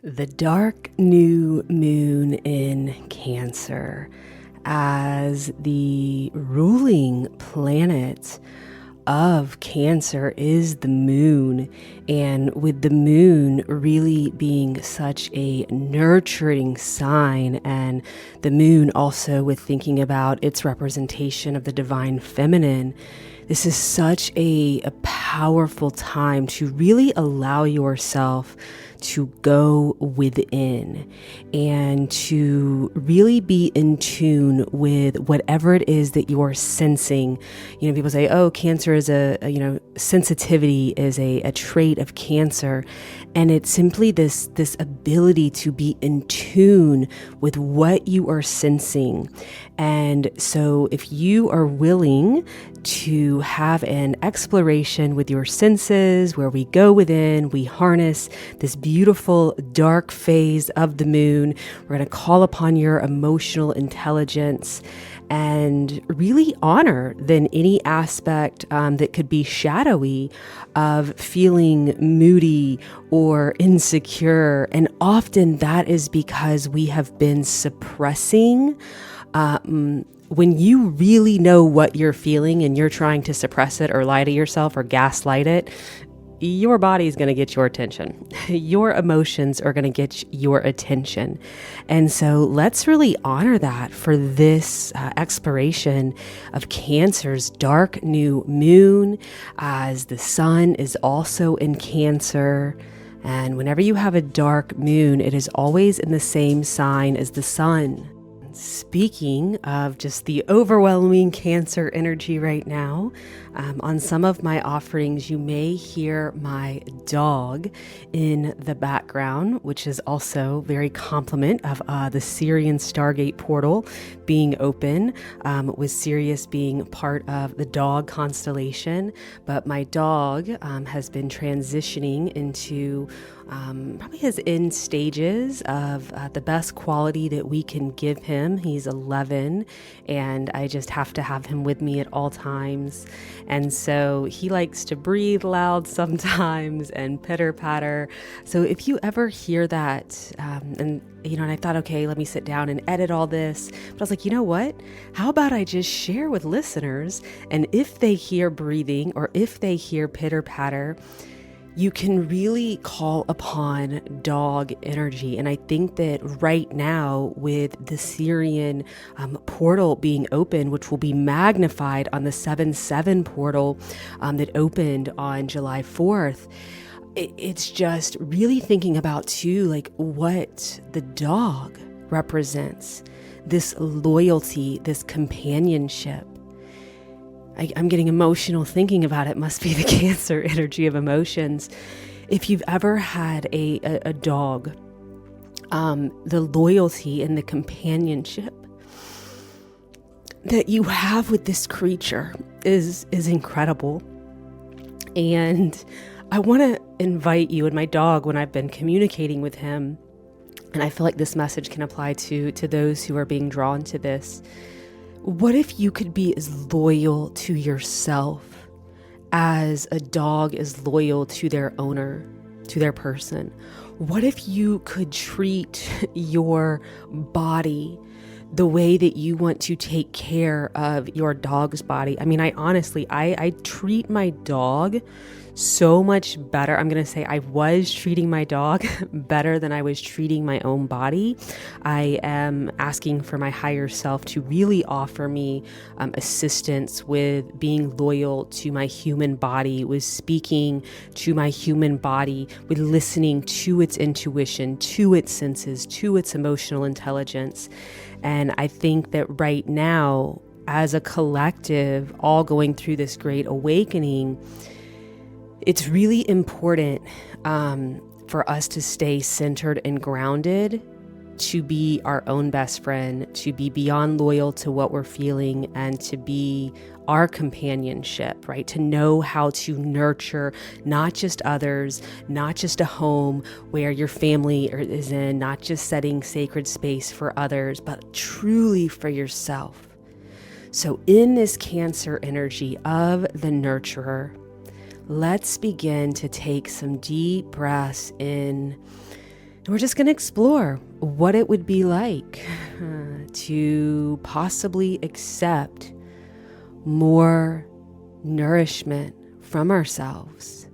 The dark new moon in Cancer, as the ruling planet of Cancer is the moon, and with the moon really being such a nurturing sign, and the moon also with thinking about its representation of the divine feminine, this is such a powerful time to really allow yourself to go within and to really be in tune with whatever it is that you're sensing. People say, oh, Cancer is sensitivity is a trait of Cancer. And it's simply this ability to be in tune with what you are sensing. And so if you are willing to have an exploration with your senses, where we go within, we harness this beautiful dark phase of the moon. We're going to call upon your emotional intelligence and really honor then any aspect that could be shadowy of feeling moody or insecure. And often that is because we have been suppressing. When you really know what you're feeling and you're trying to suppress it or lie to yourself or gaslight it, your body is going to get your attention. Your emotions are going to get your attention. And so let's really honor that for this exploration of Cancer's dark new moon, as the sun is also in Cancer. And whenever you have a dark moon, it is always in the same sign as the sun. Speaking of just the overwhelming Cancer energy right now, on some of my offerings, you may hear my dog in the background, which is also very complement of the Syrian Stargate portal being open, with Sirius being part of the dog constellation. But my dog has been transitioning into probably his end stages of the best quality that we can give him. He's 11, and I just have to have him with me at all times. And so he likes to breathe loud sometimes and pitter patter. So if you ever hear that, and I thought, okay, let me sit down and edit all this. But I was like, you know what? How about I just share with listeners? And if they hear breathing or if they hear pitter patter, you can really call upon dog energy. And I think that right now, with the Syrian portal being open, which will be magnified on the 7/7 portal that opened on July 4th, it's just really thinking about too, like what the dog represents, this loyalty, this companionship. I'm getting emotional thinking about it. Must be the Cancer energy of emotions. If you've ever had a dog, the loyalty and the companionship that you have with this creature is incredible. And I want to invite you, and my dog, when I've been communicating with him, and I feel like this message can apply to those who are being drawn to this. What if you could be as loyal to yourself as a dog is loyal to their owner, to their person? What if you could treat your body the way that you want to take care of your dog's body? I mean, I treat my dog so much better. I'm going to say I was treating my dog better than I was treating my own body. I am asking for my higher self to really offer me assistance with being loyal to my human body, with speaking to my human body, with listening to its intuition, to its senses, to its emotional intelligence. And I think that right now, as a collective, all going through this great awakening, it's really important for us to stay centered and grounded, to be our own best friend, to be beyond loyal to what we're feeling, and to be our companionship, right? To know how to nurture not just others, not just a home where your family is in, not just setting sacred space for others, but truly for yourself. So in this Cancer energy of the nurturer, let's begin to take some deep breaths in And we're just going to explore what it would be like to possibly accept more nourishment from ourselves.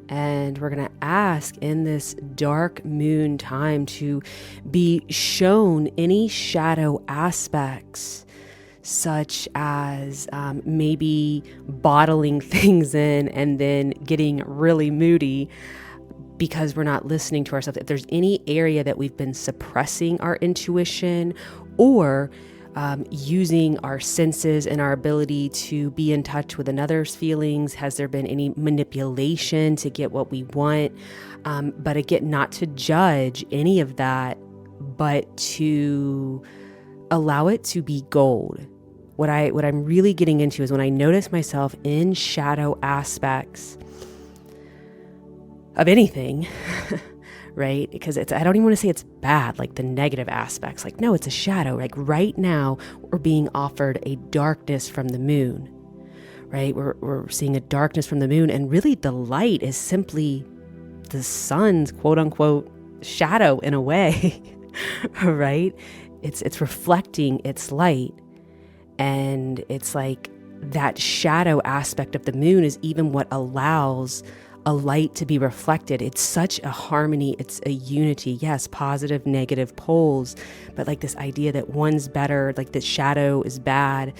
And we're going to ask in this dark moon time to be shown any shadow aspects, such as maybe bottling things in and then getting really moody because we're not listening to ourselves. If there's any area that we've been suppressing our intuition or using our senses and our ability to be in touch with another's feelings, has there been any manipulation to get what we want? But again, not to judge any of that, but to allow it to be gold. What I'm really getting into is when I notice myself in shadow aspects of anything, right? Because I don't even want to say it's bad, like the negative aspects. Like, no, it's a shadow. Like right now, we're being offered a darkness from the moon, right? We're seeing a darkness from the moon, and really the light is simply the sun's quote unquote shadow in a way, right? It's reflecting its light. And it's like that shadow aspect of the moon is even what allows a light to be reflected. It's such a harmony. It's a unity. Yes, positive, negative poles, but like this idea that one's better, like the shadow is bad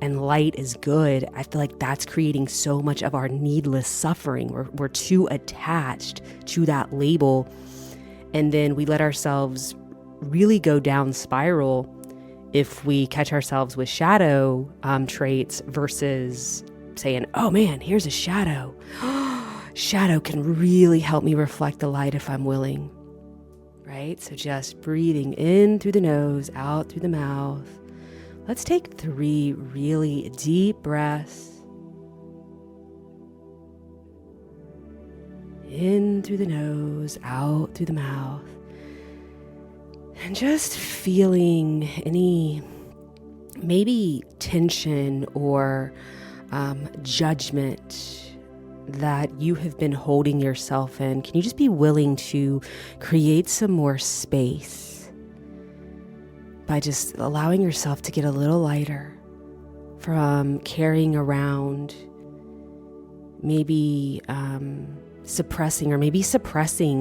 and light is good. I feel like that's creating so much of our needless suffering. We're too attached to that label. And then we let ourselves really go down spiral if we catch ourselves with shadow traits versus saying, oh man, here's a shadow. Shadow can really help me reflect the light if I'm willing, right? So just breathing in through the nose, out through the mouth. Let's take 3 really deep breaths. In through the nose, out through the mouth. And just feeling any maybe tension or judgment that you have been holding yourself in. Can you just be willing to create some more space by just allowing yourself to get a little lighter from carrying around maybe suppressing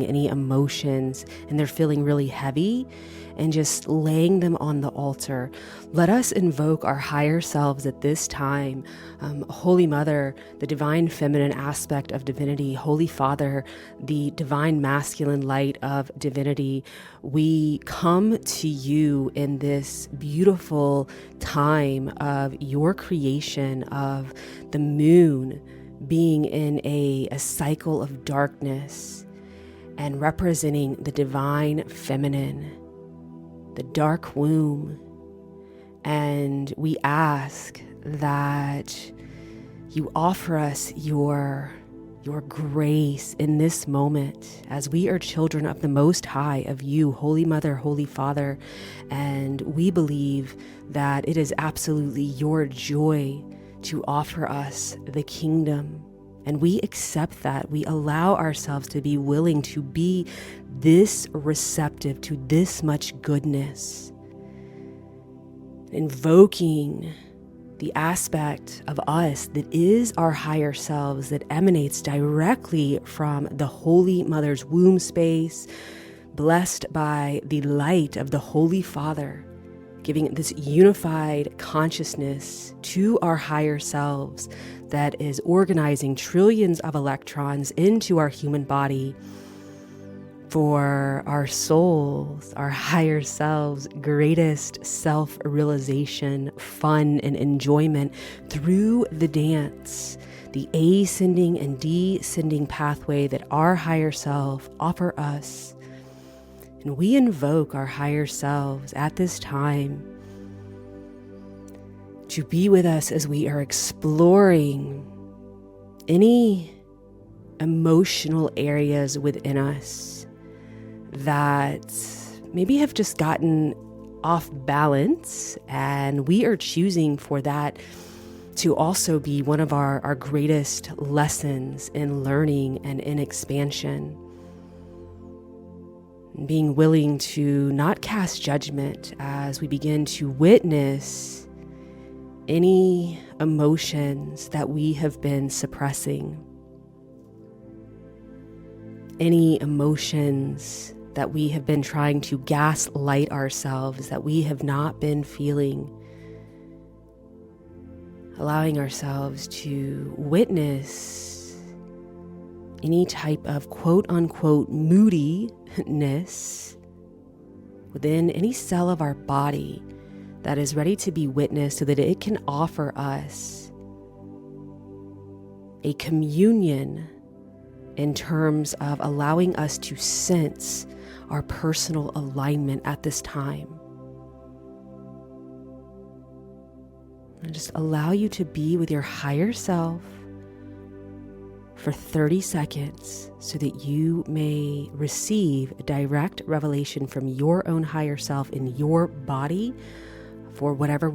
any emotions and they're feeling really heavy, and just laying them on the altar. Let us invoke our higher selves at this time. Holy Mother, the divine feminine aspect of divinity. Holy Father, the divine masculine light of divinity. We come to you in this beautiful time of your creation, of the moon being in a cycle of darkness and representing the divine feminine, the dark womb. And we ask that you offer us your grace in this moment as we are children of the Most High, of you, Holy Mother, Holy Father. And we believe that it is absolutely your joy to offer us the kingdom. And we accept that. We allow ourselves to be willing to be this receptive to this much goodness, invoking the aspect of us that is our higher selves, that emanates directly from the Holy Mother's womb space, blessed by the light of the Holy Father, giving this unified consciousness to our higher selves that is organizing trillions of electrons into our human body for our souls, our higher selves, greatest self-realization, fun, and enjoyment through the dance, the ascending and descending pathway that our higher self offer us. And we invoke our higher selves at this time to be with us as we are exploring any emotional areas within us that maybe have just gotten off balance, and we are choosing for that to also be one of our greatest lessons in learning and in expansion. Being willing to not cast judgment as we begin to witness any emotions that we have been suppressing, any emotions that we have been trying to gaslight ourselves, that we have not been feeling, allowing ourselves to witness any type of quote-unquote moodiness within any cell of our body that is ready to be witnessed, so that it can offer us a communion in terms of allowing us to sense our personal alignment at this time. And just allow you to be with your higher self for 30 seconds so that you may receive a direct revelation from your own higher self in your body for whatever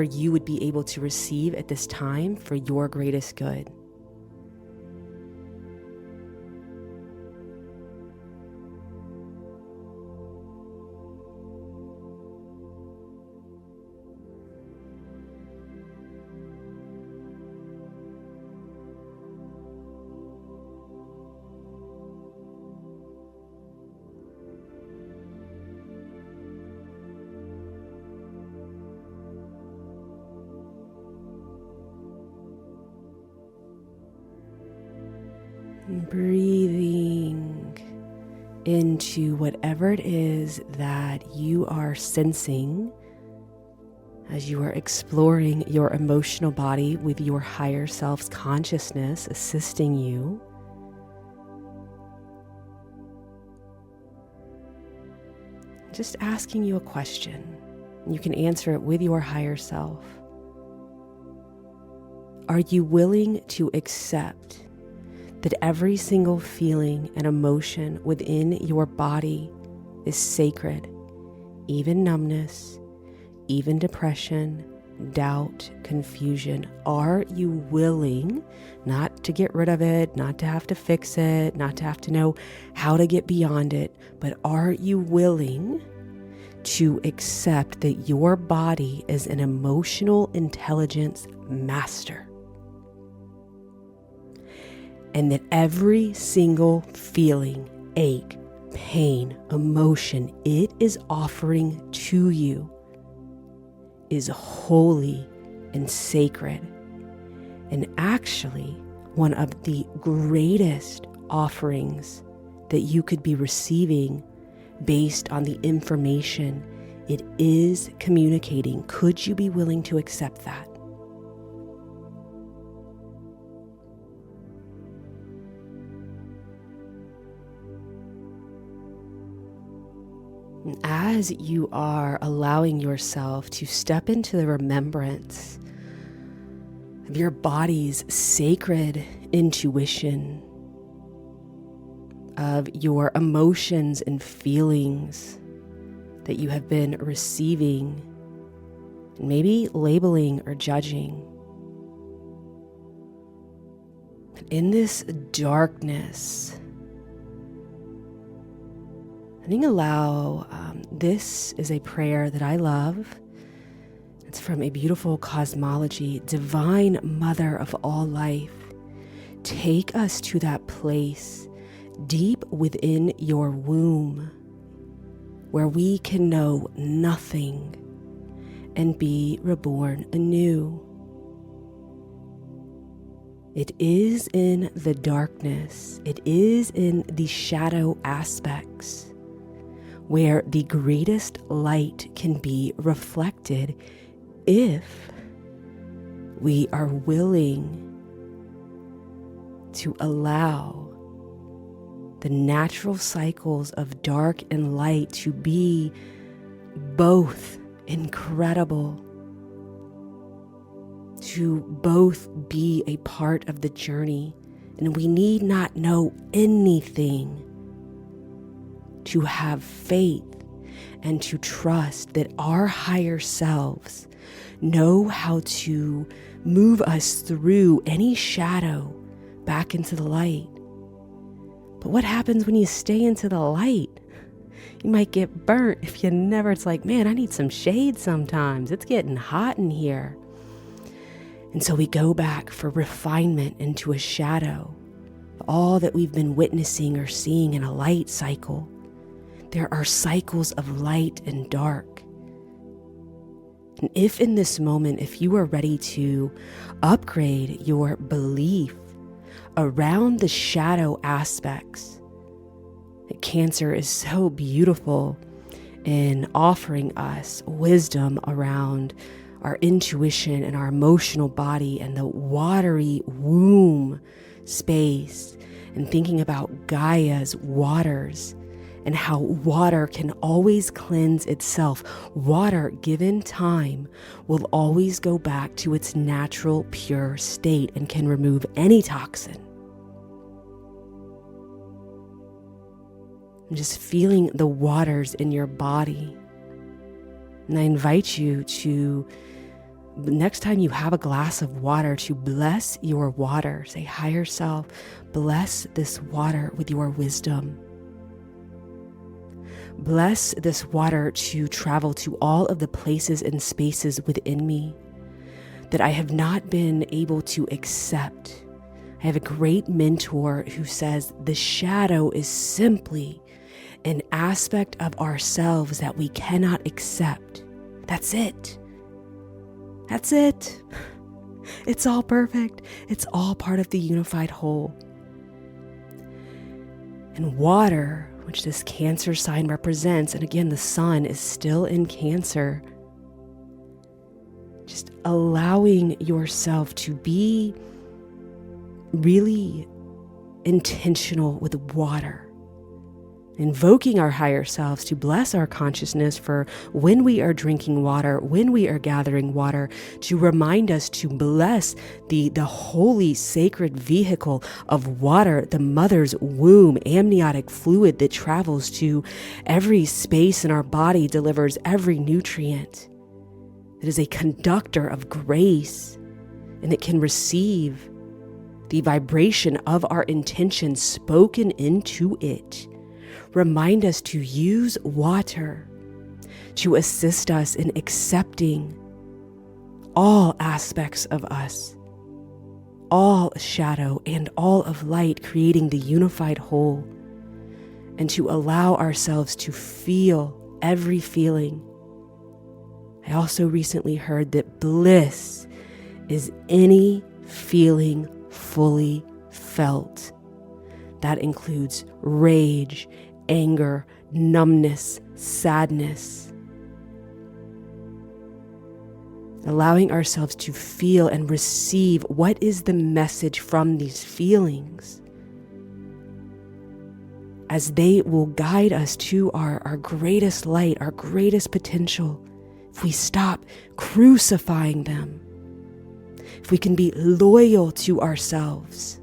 you would be able to receive at this time for your greatest good. Breathing into whatever it is that you are sensing as you are exploring your emotional body with your higher self's consciousness assisting you. Just asking you a question. You can answer it with your higher self. Are you willing to accept that every single feeling and emotion within your body is sacred, even numbness, even depression, doubt, confusion? Are you willing not to get rid of it, not to have to fix it, not to have to know how to get beyond it, but are you willing to accept that your body is an emotional intelligence master? And that every single feeling, ache, pain, emotion it is offering to you is holy and sacred, and actually one of the greatest offerings that you could be receiving based on the information it is communicating. Could you be willing to accept that? As you are allowing yourself to step into the remembrance of your body's sacred intuition, of your emotions and feelings that you have been receiving, maybe labeling or judging, in this darkness, I think this is a prayer that I love. It's from a beautiful cosmology, Divine Mother of all life. Take us to that place deep within your womb where we can know nothing and be reborn anew. It is in the darkness, it is in the shadow aspects where the greatest light can be reflected if we are willing to allow the natural cycles of dark and light to be both incredible, to both be a part of the journey. And we need not know anything to have faith and to trust that our higher selves know how to move us through any shadow back into the light. But what happens when you stay into the light? You might get burnt if you never, it's like, man, I need some shade sometimes. It's getting hot in here. And so we go back for refinement into a shadow. All that we've been witnessing or seeing in a light cycle. There are cycles of light and dark. And if in this moment, if you are ready to upgrade your belief around the shadow aspects, that Cancer is so beautiful in offering us wisdom around our intuition and our emotional body and the watery womb space, and thinking about Gaia's waters and how water can always cleanse itself. Water, given time, will always go back to its natural, pure state and can remove any toxin. I'm just feeling the waters in your body. And I invite you to, next time you have a glass of water, to bless your water. Say, higher self, bless this water with your wisdom. Bless this water to travel to all of the places and spaces within me that I have not been able to accept. I have a great mentor who says the shadow is simply an aspect of ourselves that we cannot accept. That's it. That's it. It's all perfect. It's all part of the unified whole. And water, which this Cancer sign represents, and again, the sun is still in Cancer, just allowing yourself to be really intentional with water. Invoking our higher selves to bless our consciousness for when we are drinking water, when we are gathering water, to remind us to bless the holy sacred vehicle of water, the mother's womb, amniotic fluid that travels to every space in our body, delivers every nutrient. It is a conductor of grace, and it can receive the vibration of our intention spoken into it. Remind us to use water to assist us in accepting all aspects of us, all shadow and all of light, creating the unified whole, and to allow ourselves to feel every feeling. I also recently heard that bliss is any feeling fully felt. That includes rage, anger, numbness, sadness. Allowing ourselves to feel and receive what is the message from these feelings, as they will guide us to our greatest light, our greatest potential. If we stop crucifying them, if we can be loyal to ourselves.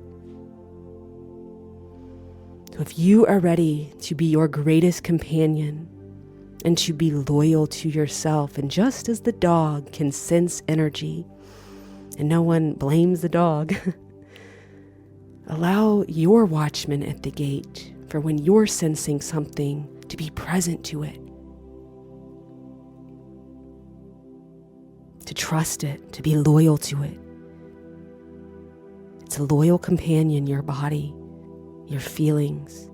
So if you are ready to be your greatest companion and to be loyal to yourself, and just as the dog can sense energy, and no one blames the dog, allow your watchman at the gate for when you're sensing something to be present to it, to trust it, to be loyal to it. It's a loyal companion, your body, your feelings.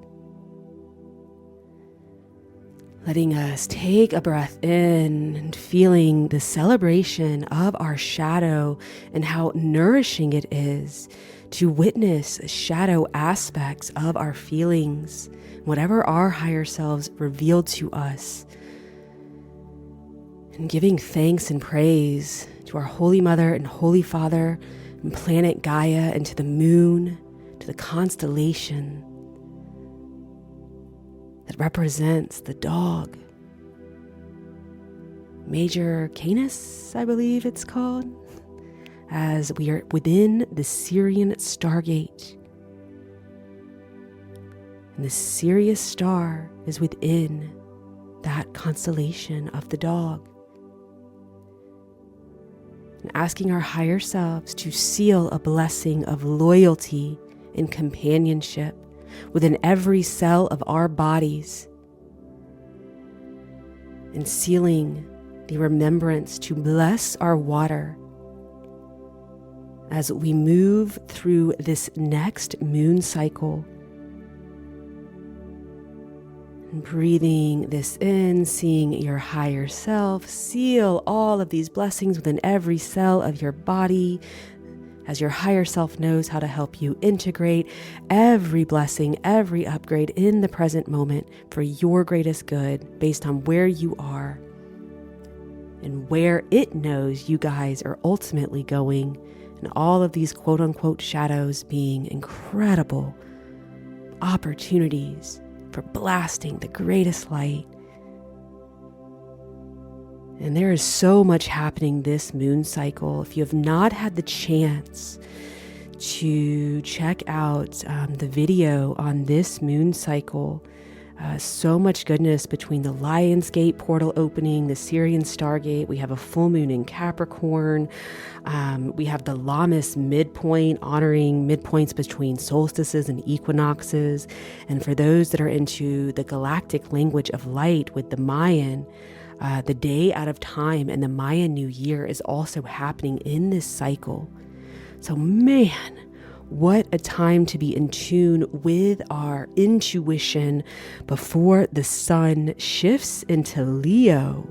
Letting us take a breath in and feeling the celebration of our shadow and how nourishing it is to witness shadow aspects of our feelings, whatever our higher selves revealed to us. And giving thanks and praise to our Holy Mother and Holy Father and planet Gaia, and to the moon, to the constellation that represents the dog. Major Canis, I believe it's called, as we are within the Syrian Stargate. And the Sirius star is within that constellation of the dog. And asking our higher selves to seal a blessing of loyalty and companionship within every cell of our bodies, and sealing the remembrance to bless our water as we move through this next moon cycle. And breathing this in, seeing your higher self seal all of these blessings within every cell of your body, as your higher self knows how to help you integrate every blessing, every upgrade in the present moment for your greatest good based on where you are and where it knows you guys are ultimately going, and all of these quote unquote shadows being incredible opportunities for blasting the greatest light. And there is so much happening this moon cycle. If you have not had the chance to check out the video on this moon cycle, so much goodness between the Lionsgate portal opening, the Syrian Stargate. We have a full moon in Capricorn. We have the Lammas midpoint, honoring midpoints between solstices and equinoxes. And for those that are into the galactic language of light with the Mayan, the day out of time and the Mayan New Year is also happening in this cycle. So man, what a time to be in tune with our intuition before the sun shifts into Leo,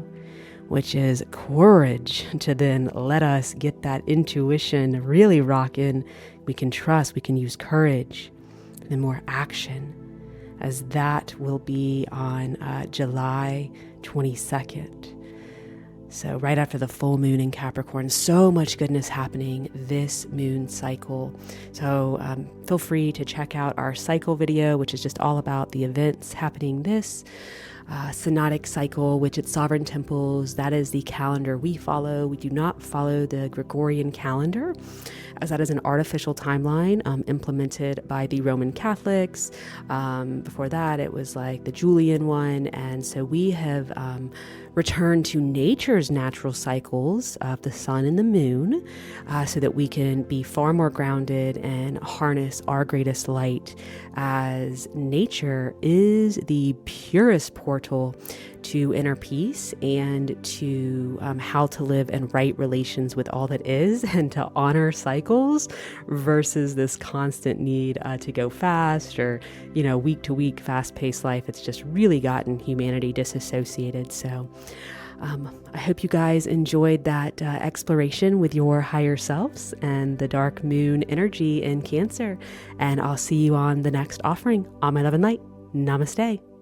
which is courage, to then let us get that intuition really rocking. We can trust, we can use courage, and then more action, as that will be on July 22nd. So right after the full moon in Capricorn, so much goodness happening this moon cycle. So feel free to check out our cycle video, which is just all about the events happening this synodic cycle, which at Sovereign Temples, that is the calendar we follow. We do not follow the Gregorian calendar, as that is an artificial timeline implemented by the Roman Catholics. Before that, it was like the Julian one. And so we have returned to nature's natural cycles of the sun and the moon, so that we can be far more grounded and harness our greatest light, as nature is the purest portal to inner peace and to how to live in right relations with all that is, and to honor cycles versus this constant need to go fast, or week to week fast-paced life. It's just really gotten humanity disassociated. So I hope you guys enjoyed that exploration with your higher selves and the dark moon energy in Cancer, and I'll see you on the next offering. On my love and light. Namaste.